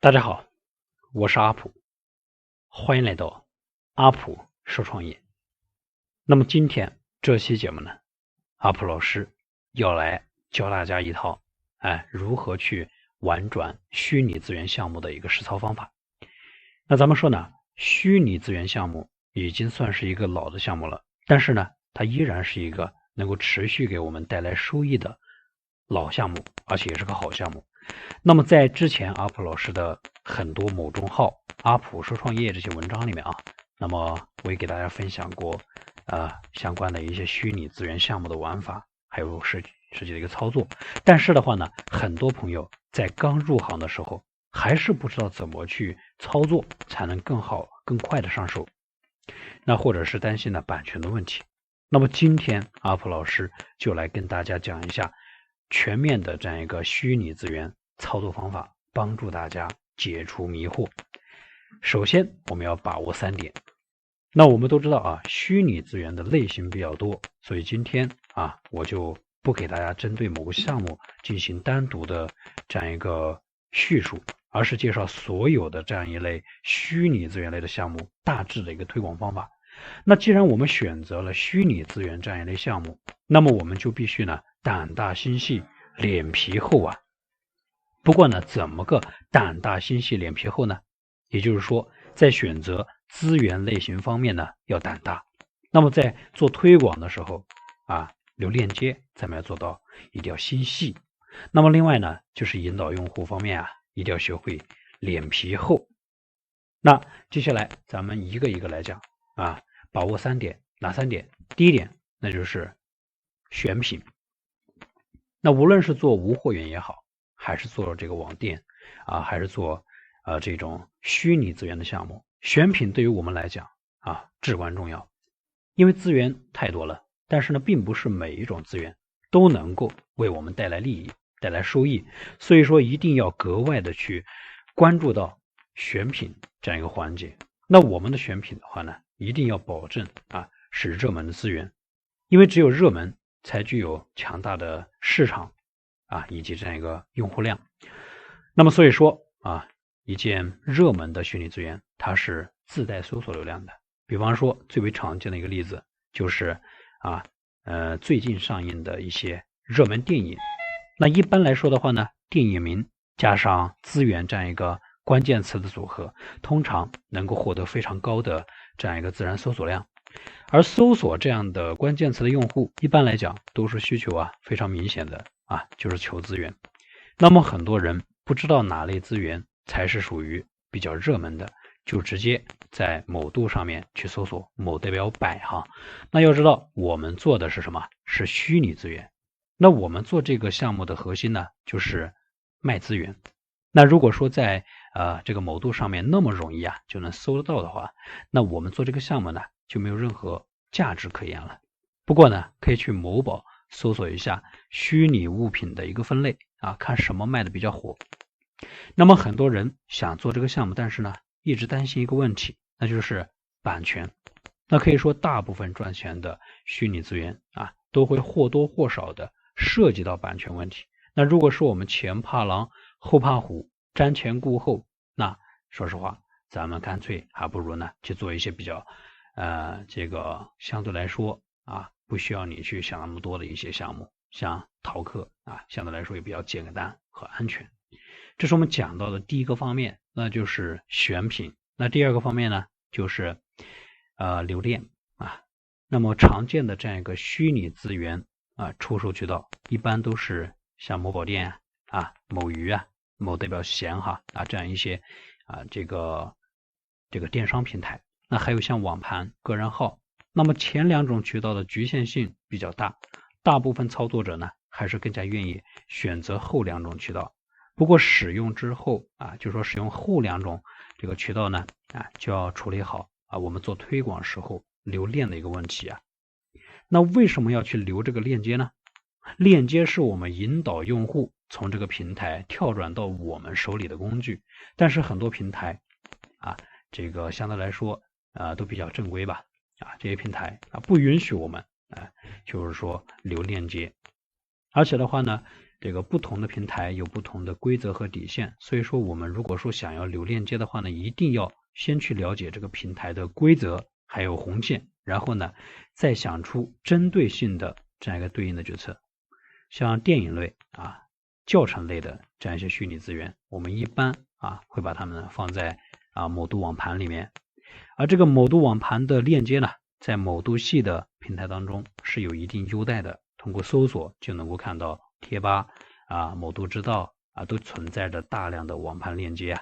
大家好，我是阿普，欢迎来到阿普说创业。那么今天这期节目呢，阿普老师要来教大家一套如何去玩转虚拟资源项目的一个实操方法。那咱们说呢，虚拟资源项目已经算是一个老的项目了，但是呢，它依然是一个能够持续给我们带来收益的老项目，而且也是个好项目。那么在之前阿普老师的很多某中号阿普说创业这些文章里面那么我也给大家分享过相关的一些虚拟资源项目的玩法，还有实际的一个操作。但是的话呢，很多朋友在刚入行的时候还是不知道怎么去操作才能更好更快的上手，那或者是担心版权的问题。那么今天阿普老师就来跟大家讲一下全面的这样一个虚拟资源操作方法，帮助大家解除迷惑。首先我们要把握3点。那我们都知道虚拟资源的类型比较多，所以今天我就不给大家针对某个项目进行单独的这样一个叙述，而是介绍所有的这样一类虚拟资源类的项目大致的一个推广方法。那既然我们选择了虚拟资源这样一类项目，那么我们就必须胆大心细脸皮厚不过呢，怎么个胆大心细脸皮厚呢？也就是说，在选择资源类型方面呢要胆大，那么在做推广的时候留链接咱们要做到一定要心细。那么另外呢，就是引导用户方面一定要学会脸皮厚。那接下来咱们一个一个来讲把握3点。哪3点？第一点，那就是选品。那无论是做无货源也好，还是做这个网店还是做这种虚拟资源的项目，选品对于我们来讲至关重要。因为资源太多了，但是呢，并不是每一种资源都能够为我们带来利益、带来收益，所以说一定要格外的去关注到选品这样一个环节。那我们的选品的话呢，一定要保证是热门的资源，因为只有热门才具有强大的市场以及这样一个用户量。那么所以说一件热门的虚拟资源它是自带搜索流量的。比方说最为常见的一个例子就是最近上映的一些热门电影。那一般来说的话呢，电影名加上资源这样一个关键词的组合，通常能够获得非常高的这样一个自然搜索量。而搜索这样的关键词的用户，一般来讲都是需求非常明显的就是求资源。那么很多人不知道哪类资源才是属于比较热门的，就直接在某度上面去搜索，某代表100那要知道我们做的是什么？是虚拟资源。那我们做这个项目的核心呢，就是卖资源。那如果说在这个某度上面那么容易就能搜得到的话，那我们做这个项目呢就没有任何价值可言了。不过呢，可以去某宝搜索一下虚拟物品的一个分类看什么卖的比较火。那么很多人想做这个项目，但是呢一直担心一个问题，那就是版权。那可以说大部分赚钱的虚拟资源都会或多或少的涉及到版权问题。那如果说我们前怕狼后怕虎，瞻前顾后，那说实话咱们干脆还不如呢去做一些比较这个相对来说不需要你去想那么多的一些项目，像淘客相对来说也比较简单和安全。这是我们讲到的第一个方面，那就是选品。那第二个方面呢，就是流量那么常见的这样一个虚拟资源出售渠道，一般都是像某宝店某鱼某代表闲这样一些这个电商平台。那还有像网盘、个人号。那么前2种渠道的局限性比较大，大部分操作者呢还是更加愿意选择后2种渠道。不过使用之后就说使用后2种这个渠道呢就要处理好我们做推广时候留链的一个问题那为什么要去留这个链接呢？链接是我们引导用户从这个平台跳转到我们手里的工具，但是很多平台这个相对来说都比较正规吧这些平台不允许我们就是说留链接。而且的话呢，这个不同的平台有不同的规则和底线，所以说我们如果说想要留链接的话呢，一定要先去了解这个平台的规则还有红线，然后呢再想出针对性的这样一个对应的决策。像电影类教程类的这样一些虚拟资源，我们一般会把它们放在某度网盘里面，而这个某度网盘的链接呢，在某度系的平台当中是有一定优待的，通过搜索就能够看到贴吧某度知道都存在着大量的网盘链接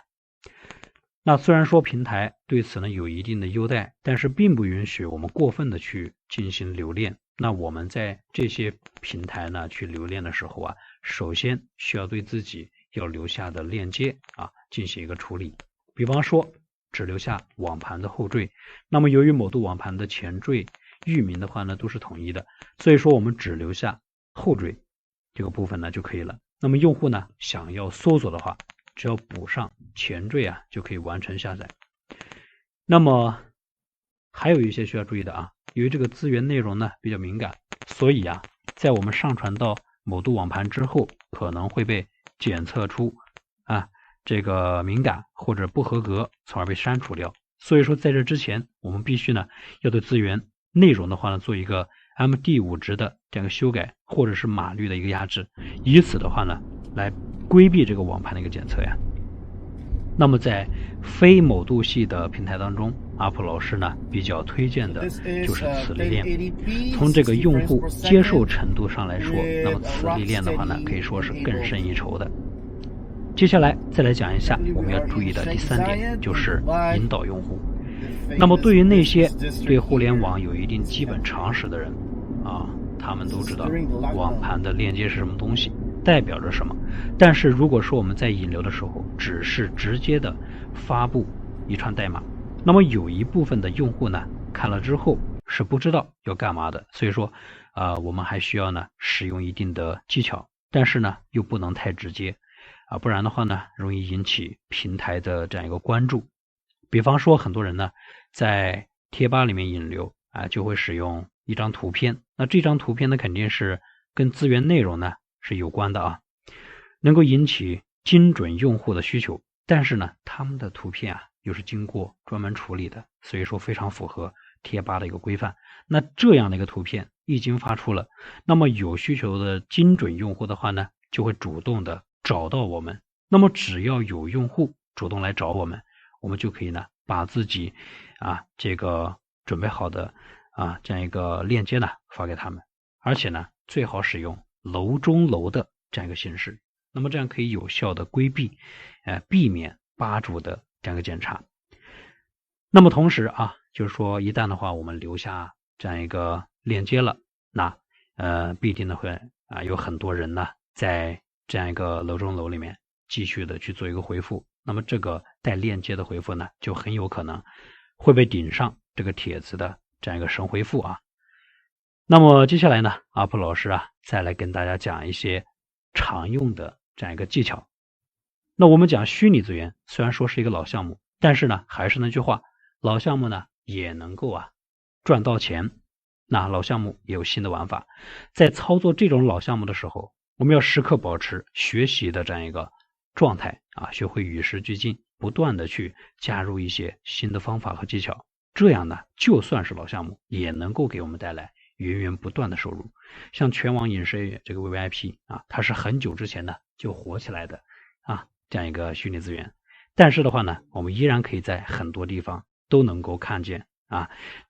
那虽然说平台对此呢有一定的优待，但是并不允许我们过分的去进行留恋。那我们在这些平台呢去留恋的时候首先需要对自己要留下的链接进行一个处理。比方说只留下网盘的后缀，那么由于某度网盘的前缀域名的话呢都是统一的，所以说我们只留下后缀这个部分呢就可以了。那么用户呢想要搜索的话，只要补上前缀就可以完成下载。那么还有一些需要注意的由于这个资源内容呢比较敏感，所以在我们上传到某度网盘之后，可能会被检测出这个敏感或者不合格，从而被删除掉。所以说在这之前，我们必须呢要对资源内容的话呢做一个 MD5 值的这样一个修改，或者是码率的一个压制，以此的话呢来规避这个网盘的一个检测那么在非某度系的平台当中，阿普老师呢比较推荐的就是磁力链。从这个用户接受程度上来说，那么磁力链的话呢可以说是更胜一筹的。接下来再来讲一下我们要注意的第3点，就是引导用户。那么对于那些对互联网有一定基本常识的人他们都知道网盘的链接是什么东西，代表着什么。但是如果说我们在引流的时候只是直接的发布一串代码，那么有一部分的用户呢看了之后是不知道要干嘛的，所以说我们还需要呢使用一定的技巧，但是呢又不能太直接不然的话呢容易引起平台的这样一个关注。比方说很多人呢在贴吧里面引流就会使用一张图片，那这张图片呢肯定是跟资源内容呢是有关的能够引起精准用户的需求，但是呢他们的图片又是经过专门处理的，所以说非常符合贴吧的一个规范。那这样的一个图片一经发出了，那么有需求的精准用户的话呢就会主动的找到我们，那么只要有用户主动来找我们，我们就可以呢把自己这个准备好的这样一个链接呢发给他们，而且呢最好使用楼中楼的这样一个形式，那么这样可以有效的规避避免吧主的这样一个检查。那么同时就是说一旦的话我们留下这样一个链接了，那必定呢会有很多人呢在这样一个楼中楼里面继续的去做一个回复，那么这个带链接的回复呢就很有可能会被顶上这个帖子的这样一个神回复那么接下来呢阿普老师再来跟大家讲一些常用的这样一个技巧。那我们讲虚拟资源虽然说是一个老项目，但是呢还是那句话，老项目呢也能够赚到钱，那老项目也有新的玩法。在操作这种老项目的时候，我们要时刻保持学习的这样一个状态学会与时俱进，不断的去加入一些新的方法和技巧，这样呢就算是老项目也能够给我们带来源源不断的收入。像全网影视这个 VVIP 它是很久之前呢就火起来的这样一个虚拟资源，但是的话呢我们依然可以在很多地方都能够看见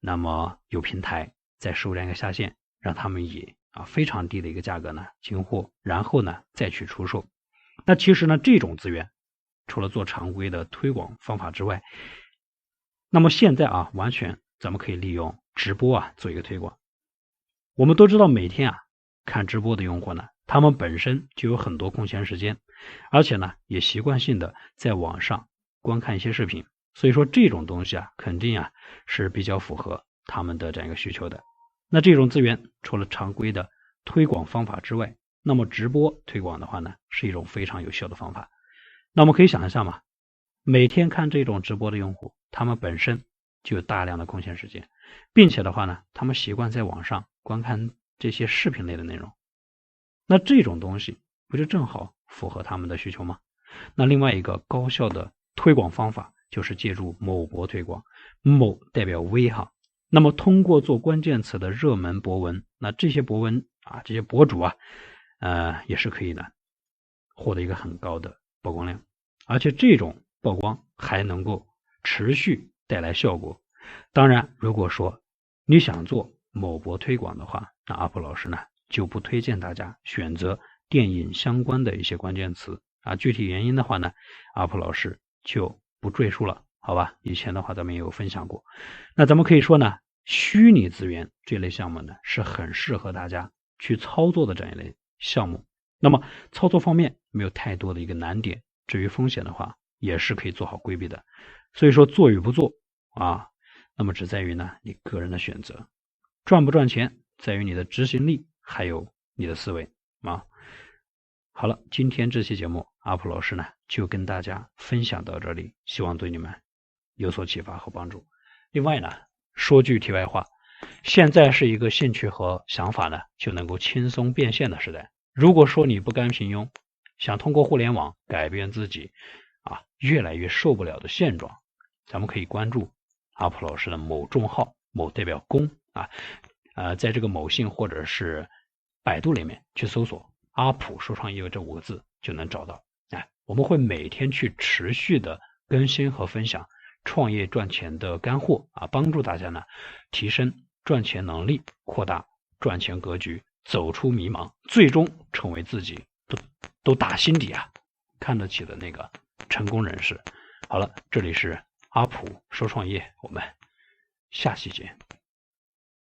那么有平台在收这样一个下线，让他们以非常低的一个价格呢进货，然后呢再去出售。那其实呢这种资源除了做常规的推广方法之外，那么现在完全咱们可以利用直播做一个推广。我们都知道每天看直播的用户呢，他们本身就有很多空闲时间，而且呢也习惯性的在网上观看一些视频，所以说这种东西肯定是比较符合他们的这样一个需求的。那这种资源除了常规的推广方法之外，那么直播推广的话呢是一种非常有效的方法。那我们可以想一下嘛，每天看这种直播的用户，他们本身就有大量的空闲时间，并且的话呢他们习惯在网上观看这些视频类的内容，那这种东西不就正好符合他们的需求吗？那另外一个高效的推广方法就是借助某博推广，某代表微哈。那么通过做关键词的热门博文，那这些博文啊，这些博主啊，也是可以呢获得一个很高的曝光量，而且这种曝光还能够持续带来效果。当然，如果说你想做某博推广的话，那阿普老师呢就不推荐大家选择电影相关的一些关键词啊。具体原因的话呢，阿普老师就不赘述了，好吧？以前的话咱们也有分享过。那咱们可以说呢，虚拟资源这类项目呢是很适合大家去操作的这样一类项目。那么操作方面没有太多的一个难点，至于风险的话也是可以做好规避的。所以说做与不做啊，那么只在于呢你个人的选择，赚不赚钱在于你的执行力还有你的思维啊。好了，今天这期节目阿普老师呢就跟大家分享到这里，希望对你们有所启发和帮助。另外呢，说句题外话，现在是一个兴趣和想法呢就能够轻松变现的时代。如果说你不甘平庸，想通过互联网改变自己越来越受不了的现状，咱们可以关注阿普老师的某众号，某代表公在这个某信或者是百度里面去搜索阿普说创业这5个字就能找到。我们会每天去持续的更新和分享创业赚钱的干货帮助大家呢提升赚钱能力，扩大赚钱格局，走出迷茫，最终成为自己都打心底看得起的那个成功人士。好了，这里是阿普说创业，我们下期见。